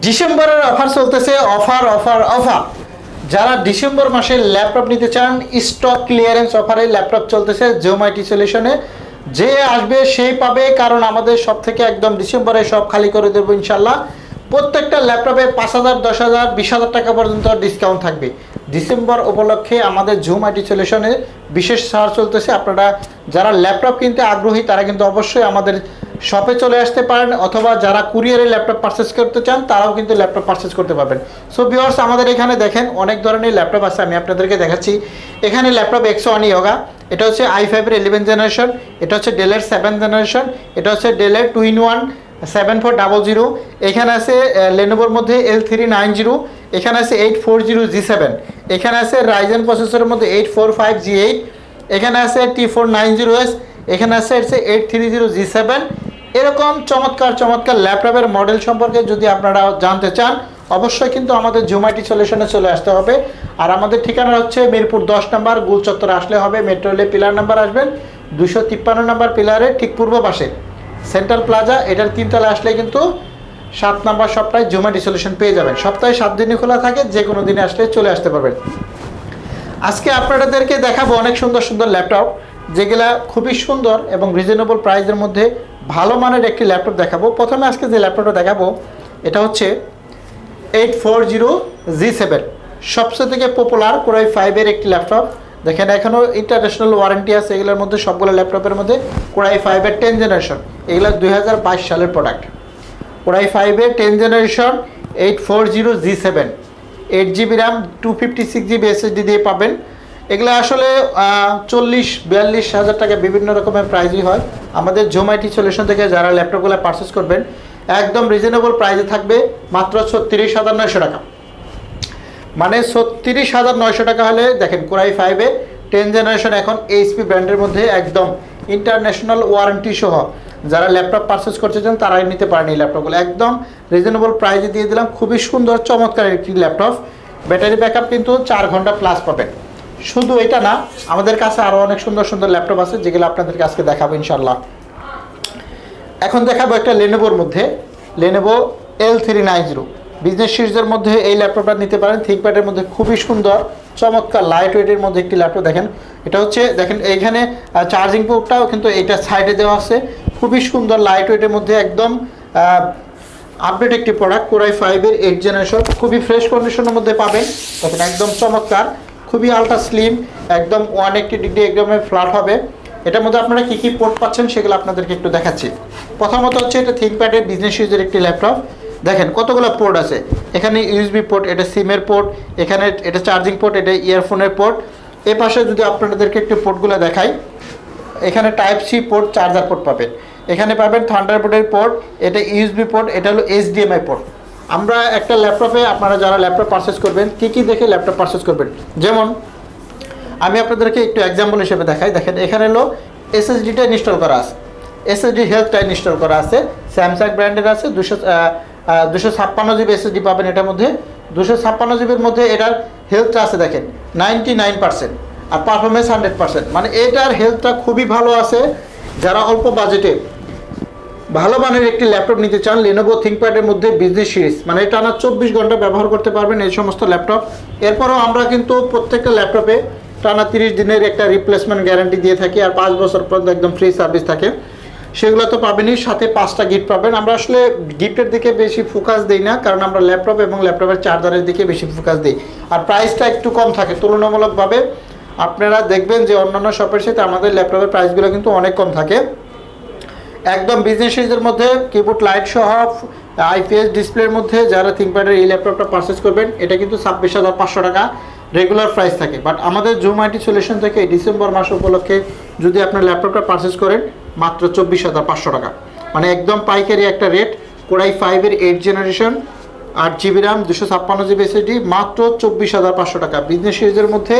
ডিসেম্বরের অফার চলতেছে, offer offer offer. যারা ডিসেম্বর মাসে ল্যাপটপ নিতে চান, স্টক ক্লিয়ারেন্স অফারে ল্যাপটপ চলতেছে জুম আইটি সলিউশনে। যে আসবে সেই পাবে, কারণ আমাদের সব থেকে একদম ডিসেম্বরে সব খালি করে দেবো ইনশাল্লাহ। প্রত্যেকটা ল্যাপটপে 5,000, 10,000, 20,000 টাকা পর্যন্ত ডিসকাউন্ট থাকবে। ডিসেম্বর উপলক্ষে আমাদের জুম আইটি সলিউশনে বিশেষ ছাড় চলতেছে। আপনারা যারা ল্যাপটপ কিনতে আগ্রহী তারা কিন্তু অবশ্যই আমাদের শপে চলে আসতে পারেন, অথবা যারা কুরিয়ারে ল্যাপটপ পারচেস করতে চান তারাও কিন্তু ল্যাপটপ পারচেস করতে পারবেন। সো ভিউয়ার্স, আমাদের এখানে দেখেন অনেক ধরনের ল্যাপটপ আছে, আমি আপনাদেরকে দেখাচ্ছি। এখানে ল্যাপটপ X1 ইয়োগা, এটা হচ্ছে i5 এর 11 জেনারেশন, এটা হচ্ছে ডেলের 7 জেনারেশন, এটা হচ্ছে ডেলের 2-in-1 7400। এখানে আছে লেনোভোর মধ্যে L390, এখানে আছে 840G7, এখানে আছে রাইজেন প্রসেসরের মধ্যে 845G8, এখানে আছে T490S, এখানে আছে 830G7। এরকম চমৎকার চমৎকার ল্যাপটপের মডেল সম্পর্কে যদি আপনারা জানতে চান অবশ্যই কিন্তু আমাদের জুম আইটি সলিউশনে চলে আসতে হবে। আর আমাদের ঠিকানা হচ্ছে মিরপুর 10 নম্বর গোল চত্বরে আসলে হবে। মেট্রো রেলে পিলার নাম্বার আসবেন 253 নম্বর পিলারের ঠিক পূর্ব পাশে সেন্ট্রাল প্লাজা, এটার 3 তলায় আসলে কিন্তু 7 নম্বর সপ্তাহে জুম আইটি সলিউশন পেয়ে যাবেন। সপ্তাহে 7 দিনই খোলা থাকে, যে কোনো দিনে আসলে চলে আসতে পারবেন। আজকে আপনাদেরকে দেখাবো অনেক সুন্দর সুন্দর ল্যাপটপ, যেগুলা খুবই সুন্দর এবং রিজনেবল প্রাইসের মধ্যে ভালো মানের একটি ল্যাপটপ দেখাবো। প্রথমে আজকে যে ল্যাপটপটা দেখাবো এটা হচ্ছে 840G7, সবচেয়ে থেকে পপুলার Core i5 এর একটি ল্যাপটপ। দেখেন এখনও ইন্টারন্যাশনাল ওয়ারেন্টি আছে এগুলোর মধ্যে, সবগুলো ল্যাপটপের মধ্যে। Core i5 এর 10 জেনারেশন, এগুলো 2022 সালের প্রোডাক্ট। Core i5 এর 10 generation 840G7, 8GB RAM, 256GB SSD দিয়ে পাবেন। এগুলো আসলে 40-42 হাজার টাকা বিভিন্ন রকমের প্রাইজই হয়। আমাদের জুম আইটি সলিউশন থেকে যারা ল্যাপটপগুলো পারচেস করবেন একদম রিজনেবল প্রাইসে থাকবে মাত্র 36,900 টাকা। মানে 36,900 টাকা হলে দেখেন Core i5 এর 10 জেনারেশন এখন HP ব্র্যান্ডের মধ্যে একদম ইন্টারন্যাশনাল ওয়ারেন্টি সহ যারা ল্যাপটপ পারচেস করতে চান তারাই নিতে পারেন এই ল্যাপটপগুলো। একদম রিজনেবল প্রাইসে দিয়ে দিলাম, খুবই সুন্দর চমৎকার একটি ল্যাপটপ। ব্যাটারি ব্যাকআপ কিন্তু 4 ঘন্টা প্লাস পাবেন। শুধু এটা না, আমাদের কাছে আরও অনেক সুন্দর সুন্দর ল্যাপটপ আছে যেগুলো আপনাদেরকে আজকে দেখাবো ইনশাল্লাহ। এখন দেখাবো একটা লেনোভোর মধ্যে, লেনোভো L390 বিজনেস সিরিজের মধ্যে এই ল্যাপটপটা নিতে পারেন। থিংকপ্যাডের মধ্যে খুবই সুন্দর চমৎকার লাইট ওয়েটের মধ্যে একটি ল্যাপটপ। দেখেন এটা হচ্ছে, দেখেন এইখানে চার্জিং পোর্টটাও কিন্তু এটা সাইডে দেওয়া আছে। খুবই সুন্দর লাইট ওয়েটের মধ্যে একদম আপডেট একটি প্রোডাক্ট। Core i5 এর 8 জেনারেশন, খুবই ফ্রেশ কন্ডিশনের মধ্যে পাবেন। দেখেন একদম চমৎকার, খুবই আলট্রা স্লিম, একদম 180 ডিগ্রি একদম ফ্ল্যাট হবে। এটার মধ্যে আপনারা কী কী পোর্ট পাচ্ছেন সেগুলো আপনাদেরকে একটু দেখাচ্ছি। প্রথমত হচ্ছে এটা থিংকপ্যাডের বিজনেস সিরিজের একটি ল্যাপটপ। দেখেন কতগুলো পোর্ট আছে, এখানে ইউএসবি পোর্ট, এটা সিমের পোর্ট, এখানে এটা চার্জিং পোর্ট, এটা ইয়ারফোনের পোর্ট। এ পাশে যদি আপনাদেরকে একটু পোর্টগুলো দেখাই, এখানে type C port, charger port পাবেন। এখানে পাবেন থান্ডারবোল্টের পোর্ট, এটা ইউএসবি পোর্ট, এটা হলো HDMI পোর্ট। আমরা একটা ল্যাপটপে, আপনারা যারা ল্যাপটপ পারচেস করবেন কী কী দেখে ল্যাপটপ পারচেস করবেন, যেমন আমি আপনাদেরকে একটু এক্সাম্পল হিসেবে দেখাই। দেখেন এখানে হলো SSDটা ইনস্টল করা আছে, SSD হেলথটা ইনস্টল করা আছে, স্যামসাং ব্র্যান্ডের আছে। 256GB SSD পাবেন এটার মধ্যে। 256GBর মধ্যে এটার হেলথটা আছে দেখেন 99%, আর পারফরমেন্স 100%। মানে এটার হেলথটা খুবই ভালো আছে। যারা অল্প বাজেটে ভালো মানের একটি ল্যাপটপ নিতে চান, লেনোভো থিংকপ্যাডের মধ্যে বিজনেস সিরিজ, মানে এটা না 24 ঘন্টা ব্যবহার করতে পারবেন এই সমস্ত ল্যাপটপ। এরপরও আমরা কিন্তু প্রত্যেকটা ল্যাপটপে টানা 30 দিনের একটা রিপ্লেসমেন্ট গ্যারান্টি দিয়ে থাকি, আর 5 বছর পর্যন্ত একদম ফ্রি সার্ভিস থাকে। সেগুলো তো পাবেনই, সাথে 5টা গিফট পাবেন। আমরা আসলে গিফটের দিকে বেশি ফোকাস দিই না, কারণ আমরা ল্যাপটপ এবং ল্যাপটপের চার্জারের দিকে বেশি ফোকাস দিই, আর প্রাইসটা একটু কম থাকে তুলনামূলকভাবে। আপনারা দেখবেন যে অন্যান্য শপের সাথে আমাদের ল্যাপটপের প্রাইসগুলো কিন্তু অনেক কম থাকে। একদম বিজনেস সিরিজের মধ্যে কিবোর্ড লাইট সহ IPS ডিসপ্লের মধ্যে যারা থিংকপ্যাডের এই ল্যাপটপটা পারচেস করবেন এটা কিন্তু 26,500 টাকা রেগুলার প্রাইস থাকে। বাট আমাদের জুম আইটি সলিউশন থেকে ডিসেম্বর মাস উপলক্ষে যদি আপনার ল্যাপটপটা পারচেস করেন মাত্র 24,500 টাকা, মানে একদম পাইকারি একটা রেট। Core i5 এর 8 generation, 8GB RAM, 256GB SSD, মাত্র 24,500 টাকা। বিজনেস সিরিজের মধ্যে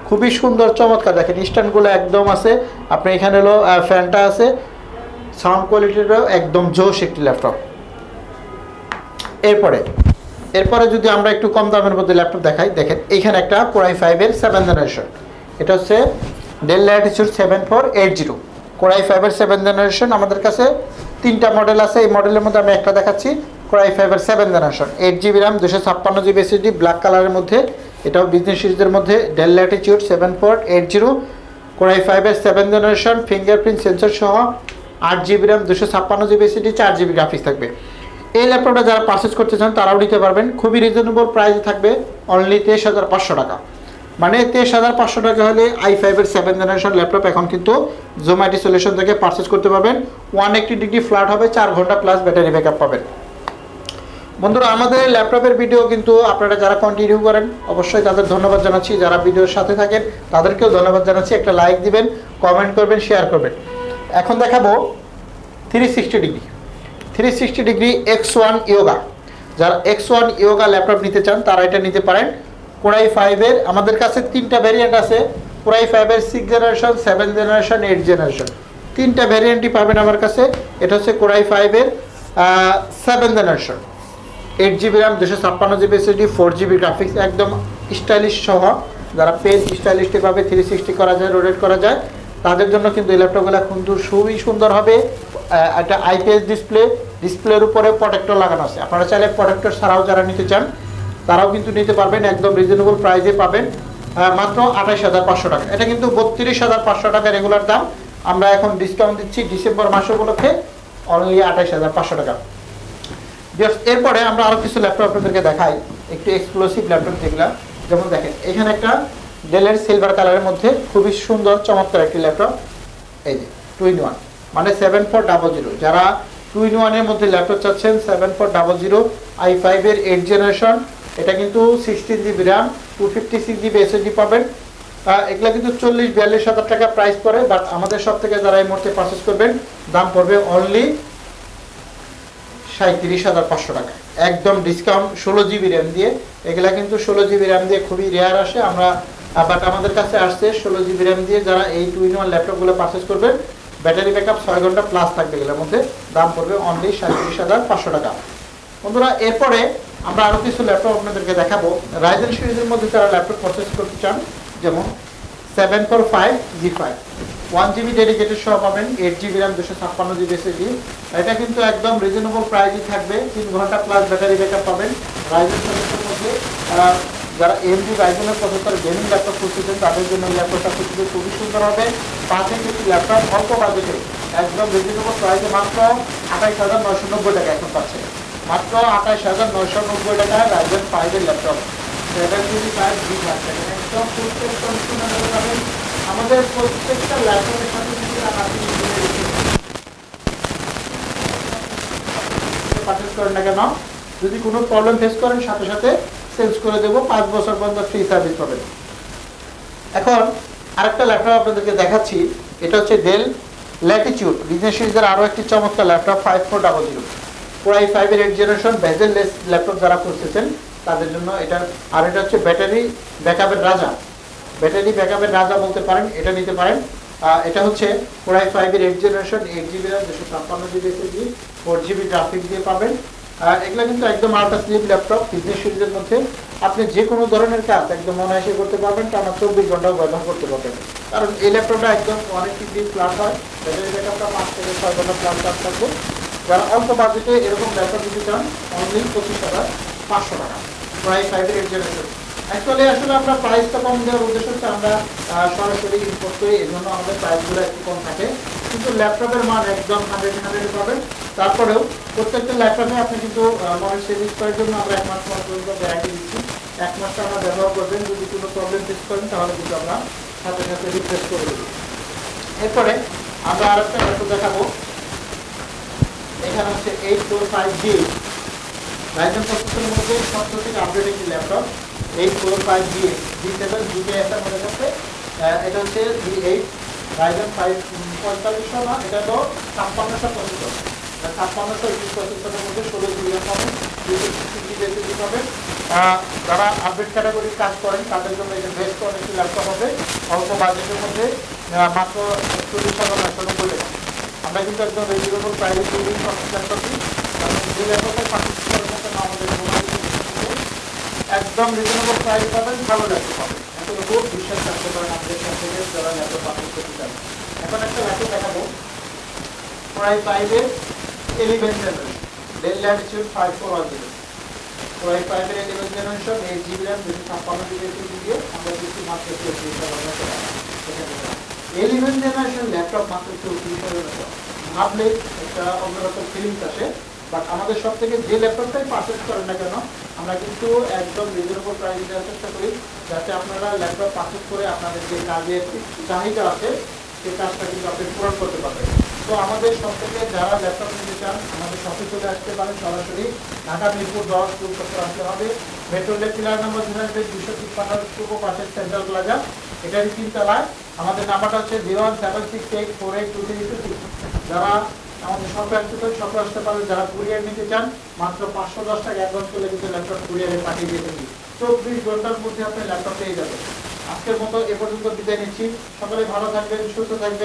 খুবই সুন্দর চমৎকার, দেখেন স্ট্যান্ডগুলো একদম আছে। আপনি এখানে হলো ফ্যানটা আছে, সাউন্ড কোয়ালিটিটাও একদম জোশ একটি ল্যাপটপ। এরপরে যদি আমরা একটু কম দামের মধ্যে ল্যাপটপ দেখাই, দেখেন এইখানে একটা Core i5 এর 7 জেনারেশন, এটা হচ্ছে Dell Latitude 7480। Core i5 এর 7 জেনারেশন আমাদের কাছে 3টা মডেল আছে। এই মডেলের মধ্যে আমি একটা দেখাচ্ছি, কোরাই ফাইভের 7 generation, 8 GB RAM, 256 GB SSD, black কালারের মধ্যে। এটাও বিজনেস সিরিজের মধ্যে, ডেল ল্যাটিটিউড 7480, কোরাই ফাইভের 7 জেনারেশন, ফিঙ্গারপ্রিন্ট সেন্সর সহ, 8 GB RAM, 256 GB SSD, 4 GB graphics থাকবে। এই ল্যাপটপটা যারা পারচেস করতে চান তারাও নিতে পারবেন, খুবই রিজনেবল প্রাইসে থাকবে, অনলি 23,500 টাকা। মানে 23,500 টাকা হলে i5-এর 7 জেনারেশন ল্যাপটপ এখন কিন্তু জোম্যাটো সলিউশন থেকে পারচেস করতে পারবেন। 180 ডিগ্রি ফ্ল্যাট হবে, 4 ঘন্টা প্লাস ব্যাটারি ব্যাকআপ পাবেন। বন্ধুরা, আমাদের ল্যাপটপের ভিডিও কিন্তু আপনারা যারা কন্টিনিউ করেন অবশ্যই তাদের ধন্যবাদ জানাচ্ছি, যারা ভিডিওর সাথে থাকেন তাদেরকেও ধন্যবাদ জানাচ্ছি। একটা লাইক দিবেন, কমেন্ট করবেন, শেয়ার করবেন। এখন দেখাবো 360 ডিগ্রি 360 ডিগ্রি X1 ইয়োগা। যারা X1 ইয়োগা ল্যাপটপ নিতে চান তারা এটা নিতে পারেন। কোরাই 5-এর আমাদের কাছে 3টা ভ্যারিয়েন্ট আছে। কোরাই 5-এর 6 জেনারেশন, 7 জেনারেশন, 8 জেনারেশন, 3টা ভ্যারিয়েন্টই পাবেন আমার কাছে। এটা হচ্ছে কোরাই 5-এর 7 generation, 8 GB RAM, 256 GB SSD, 4 GB graphics, একদম স্টাইলিশ সহ। যারা পেজ স্টাইলিশভাবে 360 করা যায়, রোটেট করা যায়, তাদের জন্য কিন্তু এই ল্যাপটপগুলো কিন্তু খুবই সুন্দর হবে। একটা IPS ডিসপ্লের উপরে প্রোটেক্টর লাগানো আছে। আপনারা চাইলে প্রোটেক্টর ছাড়াও যারা নিতে চান তারাও কিন্তু নিতে পারবেন, একদম রিজনেবল প্রাইসে পাবেন, মাত্র 28,500 টাকা। এটা কিন্তু 32,500 টাকা রেগুলার দাম, আমরা এখন ডিসকাউন্ট দিচ্ছি ডিসেম্বর মাস উপলক্ষে, অনলি 28,500 টাকা। এরপরে আমরা আরও কিছু ল্যাপটপ আপনাদেরকে দেখাই, একটু এক্সক্লুসিভ ল্যাপটপ যেগুলো, যেমন দেখেন এখানে একটা ডেলের সিলভার কালারের মধ্যে খুবই সুন্দর চমৎকার একটি ল্যাপটপ, এই যে 2-in-1, মানে 7400। যারা 2-in-1-এর মধ্যে ল্যাপটপ চাচ্ছেন, 7400 i5-এর 8 জেনারেশন, এটা কিন্তু 16 GB র্যাম, 256 GB SSD পাবেন। এগুলো কিন্তু 40-42,000 টাকা প্রাইস পড়ে, বাট আমাদের সব থেকে যারা এই মুহূর্তে পারচেস করবেন দাম পড়বে অনলি 37,500 টাকা, একদম ডিসকাউন্ট। 16 GB র্যাম দিয়ে, এগুলা কিন্তু 16 GB র্যাম দিয়ে খুবই রেয়ার আসে, আমরা বাট আমাদের কাছে আসছে 16 GB র্যাম দিয়ে। যারা এই 2-in-1 ল্যাপটপগুলো পারচেস করবেন, ব্যাটারি ব্যাকআপ 6 ঘন্টা প্লাস থাকবে, এগুলোর মধ্যে দাম পড়বে অনলি 37,500 টাকা। বন্ধুরা, এরপরে আমরা আরও কিছু ল্যাপটপ আপনাদেরকে দেখাবো। রাইজেন সিরিজের মধ্যে যারা ল্যাপটপ পারচেস করতে চান, যেমন 745G5, 1 GB ডেডিকেটেড সহ পাবেন, 8 GB র্যাম, 256 GB SSD। এটা কিন্তু একদম রিজনেবল প্রাইসই থাকবে, 3 ঘন্টা প্লাস ব্যাটারি ব্যাকআপ পাবেন। রাইজেন সিরিজের মধ্যে যারা AMD রাইজেনের প্রসেসর গেমিং ল্যাপটপ খুঁজতেছেন তাদের জন্য এই ল্যাপটপটা খুবই সুন্দর হবে। বাজেট একটি ল্যাপটপ, অল্প বাজেটে একদম রিজনেবল প্রাইসে মাত্র 28,990 টাকা এখন পাচ্ছে, মাত্র 28,990 টাকা রাইজেন 5-এর ল্যাপটপ। 7GB একদম পাবেন। আমাদের প্রত্যেকটা ল্যাপটপের সাথে পারচেস করেন না কেন, যদি কোনো প্রবলেম ফেস করেন সাথে সাথে চেঞ্জ করে দেবো, 5 বছর পর্যন্ত ফ্রি সার্ভিস পাবেন। এখন আরেকটা ল্যাপটপ আপনাদেরকে দেখাচ্ছি, এটা হচ্ছে ডেল ল্যাটিটিউড বিজনেস সিরিজের আরও একটি চমৎকার ল্যাপটপ, 5400, কোরাই 5-এর 8 জেনারেশন, বেজেললেস ল্যাপটপ যারা করতেছেন তাদের জন্য এটা। আর এটা হচ্ছে ব্যাটারি ব্যাকআপের রাজা, ব্যাটারি ব্যাকআপের রাজা বলতে পারেন, এটা নিতে পারেন। এটা হচ্ছে কোরাই 5-এর 8 generation, 8 GB RAM, 256 GB SSD, 4 GB graphics দিয়ে পাবেন। এগুলো কিন্তু একদম আল্ট্রা স্লিম ল্যাপটপ, বিজনেস সিরিজের মধ্যে আপনি যে কোনো ধরনের কাজ একদম অনায়াসে করতে পারবেন, টানা 24 ঘন্টাও ব্যবহার করতে পারবেন, কারণ এই ল্যাপটপটা একদম 180 ডিগ্রি ফ্ল্যাট হয়, ব্যাটারি ব্যাকআপটা 5 থেকে 6 ঘন্টা ফ্ল্যাট চার্জ থাকবে। যারা অল্প বাজেটে এরকম ল্যাপটপ দিতে চান, অনলি 25,500 টাকা, কোরাই 5-এর 8 জেনারেশন। আসলে আমরা প্রাইসটা কম দেওয়ার উদ্দেশ্য হচ্ছে আমরা সরাসরি ইম্পোর্ট করি, এই জন্য আমাদের প্রাইসগুলো একটু কম থাকে, কিন্তু ল্যাপটপের মান একদম 100 পাবেন। তারপরেও প্রত্যেকটা ল্যাপটপে আপনি কিন্তু মডেল সার্ভিস করার জন্য আমরা 1 মাস পর্যন্ত গ্যারান্টি দিচ্ছি। 1 মাসটা আমরা ব্যবহার করবেন, যদি কোনো প্রবলেম ফেস করেন তাহলে কিন্তু আমরা সাথে সাথে রিপ্লেস করে দেব। এরপরে আমরা আরেকটা ল্যাপটপ দেখাবো, এখানে হচ্ছে 845G, রাইজেন প্রসেসরের মধ্যে সবচেয়ে থেকে আপডেট একটি ল্যাপটপ, 845G G7 GTS এর মধ্যে আছে। এটা হচ্ছে V8 রাইজেন 4500 না, এটা তো 5600 প্রসেসর, 5600 প্রসেসরের মধ্যে 16 GB র্যাম পাবেন, 256 GB SSD পাবেন। যারা আপডেট ক্যাটাগরির কাজ করেন তাদের জন্য এটা বেস্ট কোয়ালিটি ল্যাপটপ হবে, অল্প বাজেটের মধ্যে মাত্র 40,990 টাকা। আমরা কিন্তু একদম রিজনেবল প্রাইসে তৈরি ল্যাপটপটি, কারণ যে ল্যাপটপের পার্টিসিপেটের মধ্যে না আমাদের একদম রিজনেবল প্রাইস পাবেন, ভালো ল্যাপটপ পাবেন, এত খুব বিশ্বাস রাখতে পারেন আমাদের সাথে যারা ল্যাপটপ পারচেজ করতে চান। এখন একটা ল্যাপটপ দেখাবো, কোরাই 5-এর 11 জেনারেশন, ডেল ল্যাটিটিউড 5410 কোরাই 5 এর 11 generation 8 GB RAM 256 GB SSD দিয়ে আমরা কিছু মাত্র 34,000 টাকা এখানে 11 জেনারেশন ল্যাপটপ মাত্র 34,000 টাকা ভাবলে একটা অন্যরকম ফিলিংস আসে। বাট আমাদের সব থেকে যে ল্যাপটপটাই পারচেজ করেন না কেন আমরা কিন্তু একদম রিজনেবল প্রাইস দেওয়ার চেষ্টা করি, যাতে আপনারা ল্যাপটপ পারচেজ করে আপনাদের যে কাজের চাহিদা আছে সেই কাজটা কিন্তু আপনি পূরণ করতে পারবেন। তো আমাদের সব থেকে যারা ল্যাপটপ নিতে চান আমাদের শপে চলে আসতে পারেন সরাসরি ঢাকা মিরপুর 10 ফুলচত্বর আসতে হবে। মেট্রো রেল পিলার নম্বর 253 পূর্ব পাশে সেন্ট্রাল প্লাজা, এটারই 3 তলায়। আমাদের নাম্বারটা হচ্ছে 01768482326। যারা আমাদের শপে আসতে চান শপে আসতে পারেন, যারা কুরিয়ার নিতে চান মাত্র 510 টাকা অ্যাডভান্স করলে কিন্তু ল্যাপটপ কুরিয়ারে পাঠিয়ে দিয়ে থাকি। 24 ঘন্টার মধ্যে আপনি ল্যাপটপ পেয়ে যাবেন। আজকের মতো এ পর্যন্ত বিদায় নিচ্ছি। সকলে ভালো থাকবেন, সুস্থ থাকবেন।